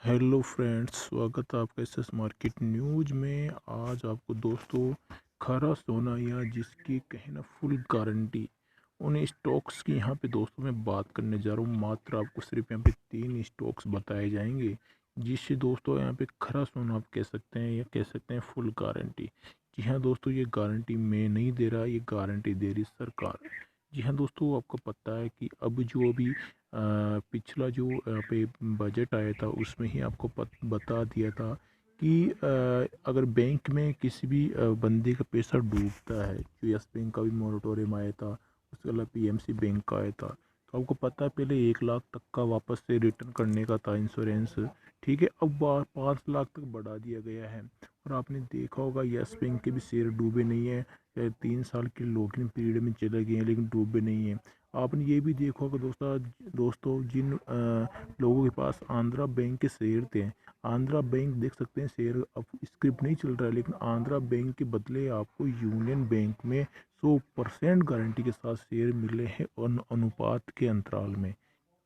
Hello friends, स्वागत है आपका इस मार्केट न्यूज़ में। आज आपको दोस्तों खरा सोना या जिसकी कहें ना फुल गारंटी उन स्टॉक्स की यहाँ पे दोस्तों मैं बात करने जा रहा हूँ। मात्र आपको सिर्फ यहाँ पे 3 स्टॉक्स बताए जाएंगे, जिससे दोस्तों यहाँ पे खरा सोना आप कह सकते हैं या कह सकते हैं फुल गारंटी। जी हाँ दोस्तों, ये गारंटी मैं नहीं दे रहा, ये गारंटी दे रही सरकार। जी हाँ दोस्तों, आपको पता है कि अब जो अभी पिछला जो पे बजट आया था उसमें ही आपको बता दिया था कि अगर बैंक में किसी भी बंदे का पैसा डूबता है, जो यस बैंक का भी मॉरेटोरियम आया था, उसके अलावा पीएमसी बैंक का आया था, तो आपको पता है पहले 1 लाख तक का वापस से रिटर्न करने का था इंश्योरेंस। ठीक है, अब 5 लाख तक बढ़ा दिया गया है। और आपने देखा होगा यस बैंक के भी शेयर डूबे नहीं है। 3 साल के लॉकिंग पीरियड में चले गए हैं लेकिन डूबे नहीं है। आपने ये भी देखा होगा दोस्तों जिन लोगों के पास आंध्रा बैंक के शेयर थे, आंध्रा बैंक देख सकते हैं शेयर अब स्क्रिप्ट नहीं चल रहा है, लेकिन आंध्रा बैंक के बदले आपको यूनियन बैंक में 100% गारंटी के साथ शेयर मिले हैं अनुपात के अंतराल में।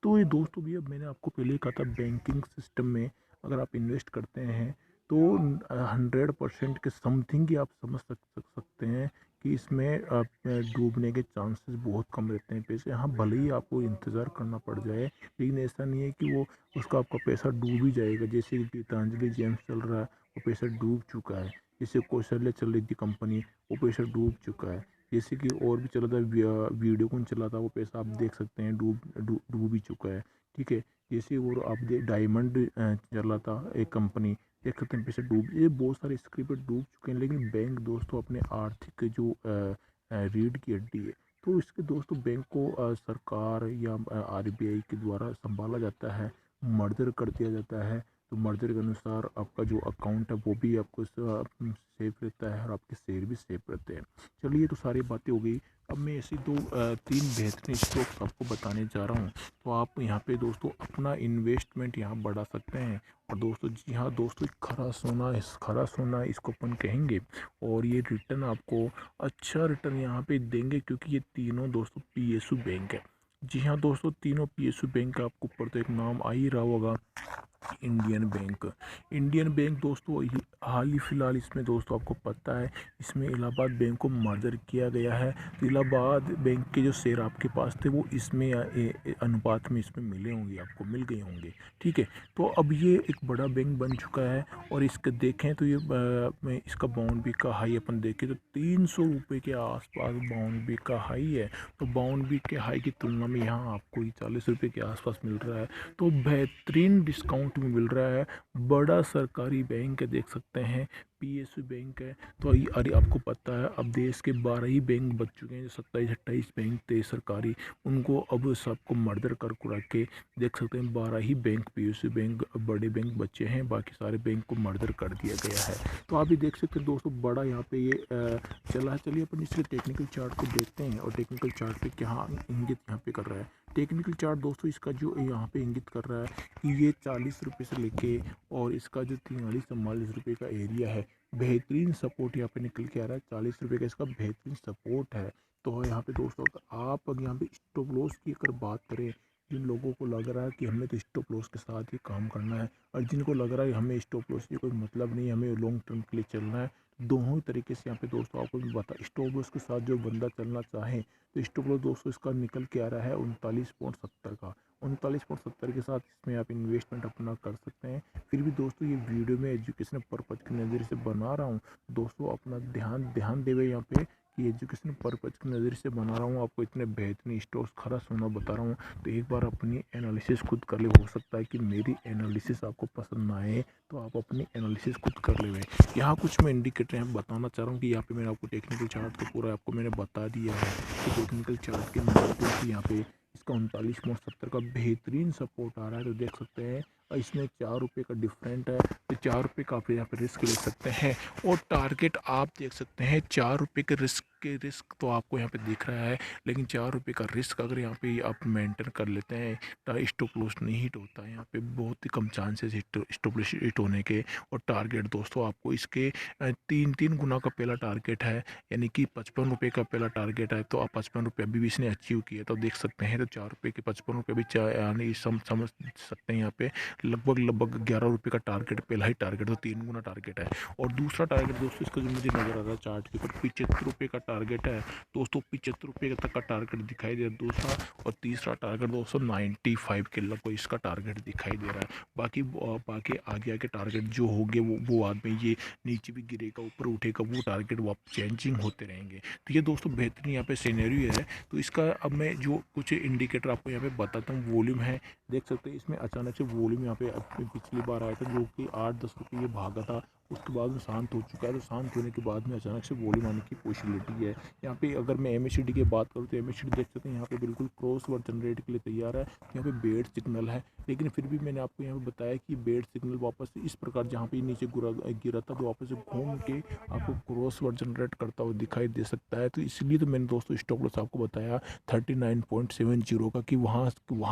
तो ये दोस्तों भी अब मैंने आपको पहले ही कहा था, बैंकिंग सिस्टम में अगर आप इन्वेस्ट करते हैं तो 100% के समथिंग ही आप समझ सकते हैं कि इसमें डूबने के चांसेस बहुत कम रहते हैं पैसे। हाँ, भले ही आपको इंतज़ार करना पड़ जाए, लेकिन ऐसा नहीं है कि वो उसका आपका पैसा डूब ही जाएगा। जैसे कि गीतांजलि जेम्स चल रहा है, वो पैसा डूब चुका है। जैसे कौशल्या चल रही थी कंपनी, वो पैसा डूब चुका है। जैसे कि और भी चला था, वीडियोकॉन चला था, वो पैसा आप देख सकते हैं डूब ही चुका है। ठीक है, जैसे वो आप डायमंड चला था एक कंपनी, देख सकते हैं पैसे डूब, ये बहुत सारे स्क्रिप्ट डूब चुके हैं। लेकिन बैंक दोस्तों अपने आर्थिक जो रीढ़ की हड्डी है, तो इसके दोस्तों बैंक को सरकार या आरबीआई के द्वारा संभाला जाता है, मर्जर कर दिया जाता है। तो मर्जर के अनुसार आपका जो अकाउंट है वो भी आपको सेफ रहता है और आपके शेयर भी सेफ रहते हैं। चलिए, ये तो सारी बातें हो गई। अब मैं ऐसी 3 बेहतरीन स्टॉक्स आपको बताने जा रहा हूँ, तो आप यहाँ पे दोस्तों अपना इन्वेस्टमेंट यहाँ बढ़ा सकते हैं। और दोस्तों जी हाँ दोस्तों, खरा सोना इसको अपन कहेंगे। और ये रिटर्न आपको अच्छा रिटर्न यहाँ पे देंगे, क्योंकि ये तीनों दोस्तों पीएसयू बैंक है। जी हाँ दोस्तों, तीनों पीएसयू बैंक का आपको ऊपर तो एक नाम आ ही रहा होगा, इंडियन बैंक। इंडियन बैंक दोस्तों हाल ही फिलहाल इसमें दोस्तों आपको पता है, इसमें इलाहाबाद बैंक को मर्जर किया गया है। तो इलाहाबाद बैंक के जो शेयर आपके पास थे वो इसमें अनुपात में इसमें मिले होंगे, आपको मिल गए होंगे। ठीक है, तो अब ये एक बड़ा बैंक बन चुका है। और इसके देखें तो ये में इसका बाउंड्री का हाई अपन देखें तो 300 रुपये के आसपास बाउंड्री का हाई है। तो बाउंड्री के हाई की तुलना में यहाँ आपको 40 रुपये के आसपास मिल रहा है, तो बेहतरीन डिस्काउंट में मिल रहा है। बड़ा सरकारी बैंक है, देख सकते हैं पीएसयू बैंक है। तो अरे आपको पता है अब देश के 12 ही बैंक बच चुके हैं, जो 27-28 बैंक थे सरकारी, उनको अब सबको मर्डर कर कुरा के देख सकते हैं 12 ही बैंक पीएसयू बैंक बड़े बैंक बचे हैं, बाकी सारे बैंक को मर्डर कर दिया गया है। तो आप भी देख सकते हैं दोस्तों, बड़ा यहाँ पे ये चला है। चलिए अपन इसके टेक्निकल चार्ट को देखते हैं और टेक्निकल चार्ट पे क्या इंगित यहाँ पे कर रहा है। टेक्निकल चार्ट दोस्तों इसका जो यहाँ पे इंगित कर रहा है कि ये 40 रुपये से लेके और इसका जो 43-44 रुपये का एरिया है, बेहतरीन सपोर्ट यहाँ पे निकल के आ रहा है। 40 रुपये का इसका बेहतरीन सपोर्ट है। तो यहाँ पे दोस्तों अगर आप यहाँ पे स्टॉप लॉस की अगर बात करें, जिन लोगों को लग रहा है कि हमें तो स्टॉप लॉस के साथ ही काम करना है, और जिनको लग रहा है हमें स्टॉप लॉस से कोई मतलब नहीं, हमें लॉन्ग टर्म के लिए चलना है, दोनों ही तरीके से यहाँ पे दोस्तों आपको भी बता, स्टॉप लॉस के साथ जो बंदा चलना चाहे तो स्टॉप लॉस दोस्तों इसका निकल के आ रहा है 39.70 का। 39.70 के साथ इसमें आप इन्वेस्टमेंट अपना कर सकते हैं। फिर भी दोस्तों ये वीडियो में एजुकेशन पर्पज़ की नज़र से बना रहा हूँ, दोस्तों अपना ध्यान ध्यान देवे यहाँ पे कि एजुकेशन पर्पज़ की नज़र से बना रहा हूँ, आपको इतने बेहतरीन स्टॉक्स खरा सोना बता रहा हूँ। तो एक बार अपनी एनालिसिस खुद कर ले, हो सकता है कि मेरी एनालिसिस आपको पसंद ना आए, तो आप अपनी एनालिसिस खुद कर ले। यहाँ कुछ मैं इंडिकेटर हैं बताना चाह रहा हूँ कि यहाँ पे मैंने आपको टेक्निकल चार्ट तो पूरा आपको मैंने बता दिया है कि टेक्निकल चार्ट के माध्यम से यहाँ पे इसका 39.70 का बेहतरीन सपोर्ट आ रहा है। तो देख सकते हैं इसमें 4 रुपये का डिफरेंट है, तो 4 रुपये का आप यहाँ पे रिस्क ले सकते हैं। और टारगेट आप देख सकते हैं 4 रुपये के रिस्क रिस्क तो आपको यहाँ पे दिख रहा है, लेकिन 4 रुपये का रिस्क अगर यहाँ पे आप मेंटेन कर लेते हैं, स्टॉप लॉस नहीं हिट होता है। यहाँ पे बहुत ही कम चांसेस स्टॉप लॉस हिट होने के। और टारगेट दोस्तों आपको इसके 3 गुना का पहला टारगेट है, यानी कि 55 रुपये का पहला टारगेट है। तो आप 55 रुपये अभी भी इसने अचीव किया तो देख सकते हैं। तो 4 रुपये के 55 रुपये भी यानी समझ सकते हैं यहाँ पे लगभग 11 रुपये का टारगेट, पहला ही टारगेट, तो 3 गुना टारगेट है। और दूसरा टारगेट दोस्तों इसका जो मुझे नजर आ रहा है चार्ट के ऊपर, 75 रुपये का टारगेट है दोस्तों। 75 रुपये तक का टारगेट दिखाई दे रहा है दूसरा। और तीसरा टारगेट दोस्तों 95 के लगभग इसका टारगेट दिखाई दे रहा है। बाकी आगे टारगेट जो होंगे वो बाद में ये नीचे भी गिरेगा ऊपर उठेगा, वो टारगेट वो आप चेंजिंग होते रहेंगे। तो ये दोस्तों बेहतरीन यहाँ पे सिनेरियो है। तो इसका अब मैं जो कुछ इंडिकेटर आपको यहाँ पे बताता हूँ। वॉल्यूम है, देख सकते हैं इसमें अचानक से वॉल्यूम यहाँ पे पिछली बार आया था जो कि 8-10 रुपये ये भागा था, उसके बाद में शांत हो चुका है। तो शांत होने के बाद में अचानक से वॉल्यूम आने की पॉसिबिलिटी है। यहाँ पे अगर मैं MACD की बात करूँ तो MACD देख सकते हैं यहाँ पे बिल्कुल क्रॉस वर्ड जनरेट के लिए तैयार है। यहाँ पे बेड सिग्नल है, लेकिन फिर भी मैंने आपको यहाँ पे बताया कि बेड सिग्नल वापस इस प्रकार जहाँ पे नीचे गिरा था तो वापस से घूम के आपको क्रॉस वर्ड जनरेट करता हुआ दिखाई दे सकता है। तो इसलिए तो मैंने दोस्तों स्टॉप लॉस आपको बताया 39.70 का, कि वहाँ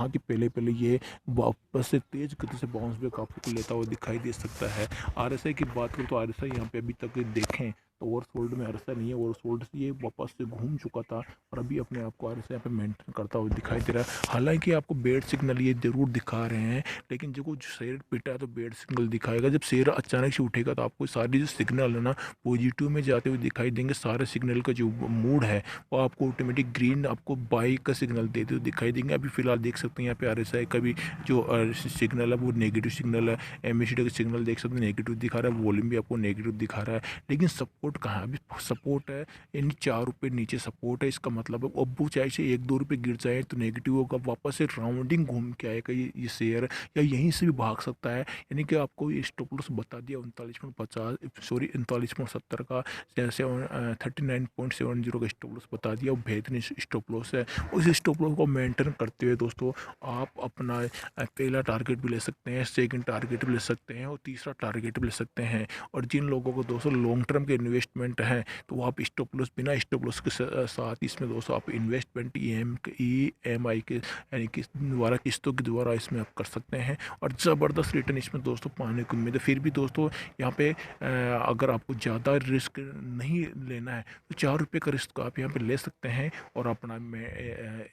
के पहले ये वापस से तेज गति से बाउंस बैक आपको लेता हुआ दिखाई दे सकता है। RSI की बात करूँ तो RSI यहाँ पे अभी तक देखें तो ओवरसोल्ड में RSI नहीं है, ओवरसोल्ड से ये वापस से घूम चुका था और अभी अपने आप को RSI यहाँ पे मेंटेन करता हुआ दिखाई दे रहा है। हालांकि आपको बेड सिग्नल ये जरूर दिखा रहे हैं, लेकिन जब शेयर पिटा है तो बेड सिग्नल दिखाएगा। जब शेयर अचानक से उठेगा तो आपको सारी जो सिग्नल है ना पॉजिटिव में जाते हुए दिखाई देंगे। सारे सिग्नल का जो मूड है वो आपको ऑटोमेटिक ग्रीन आपको बाई का सिग्नल देते हुए दिखाई देंगे। अभी फिलहाल देख सकते हैं यहाँ पे RSI का भी जो सिग्नल है वो नेगेटिव सिग्नल है। MACD का सिग्नल देख सकते हैं नेगेटिव दिखा रहा है, वॉल्यूम भी आपको नेगेटिव दिखा रहा है। लेकिन सपोर्ट कहाँ है? अभी सपोर्ट है यानी 4 रुपये नीचे सपोर्ट है। इसका मतलब है अब वो चाहे से 1-2 रुपये गिर जाए तो नेगेटिव होगा, वापस से राउंडिंग घूम के आएगा ये शेयर, या यहीं से भी भाग सकता है। यानी कि आपको ये स्टॉप लॉस बता दिया 39.70 का, जैसे 39.70 का स्टॉप लॉस बता दिया। बेहतरीन स्टॉप लॉस है। उस स्टॉप लॉस को मेंटेन करते हुए दोस्तों आप अपना पहला टारगेट भी ले सकते हैं, सेकंड टारगेट भी ले सकते हैं और तीसरा टारगेट भी ले सकते हैं। और जिन लोगों को दोस्तों लॉन्ग टर्म के इन्वेस्टमेंट है तो वो आप स्टॉप लॉस बिना स्टॉप लॉस के साथ इसमें दोस्तों आप इन्वेस्टमेंट EMI के यानी कि द्वारा किस्तों के द्वारा इसमें आप कर सकते हैं और ज़बरदस्त रिटर्न इसमें दोस्तों पाने को उम्मीद है। फिर भी दोस्तों यहाँ पे अगर आपको ज़्यादा रिस्क नहीं लेना है तो 4 रुपये का रिस्क आप यहाँ पे ले सकते हैं और अपना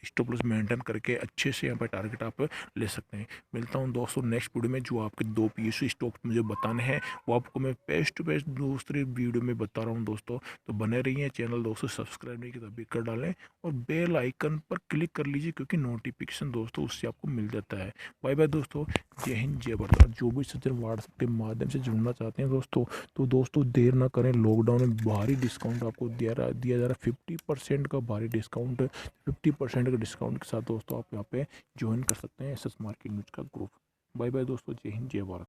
स्टॉप लॉस मेंटेन करके अच्छे से यहाँ पर टारगेट आप ले सकते हैं। मिलता हूँ दोस्तों नेक्स्ट वीडियो में। जो आपके 2 PSU स्टॉक मुझे बताने हैं वो आपको मैं बेस्ट टू बेस्ट दूसरी वीडियो में बता रहा हूँ दोस्तों। तो बने रहिए, चैनल दोस्तों सब्सक्राइब नहीं किया तो अभी कर डालें और बेल आइकन पर क्लिक कर लीजिए, क्योंकि नोटिफिकेशन दोस्तों उससे आपको मिल जाता है। बाय बाय दोस्तों, जय हिंद जय भारत। जो भी सज्जन व्हाट्सएप के माध्यम से जुड़ना चाहते हैं दोस्तों तो दोस्तों देर ना करें। लॉकडाउन में भारी डिस्काउंट आपको दिया जा रहा है, 50% का भारी डिस्काउंट। 50% के डिस्काउंट के साथ दोस्तों आप यहाँ पे ज्वाइन कर सकते हैं SS मार्केट न्यूज का ग्रुप। बाय बाय दोस्तों, जय हिंद जय भारत।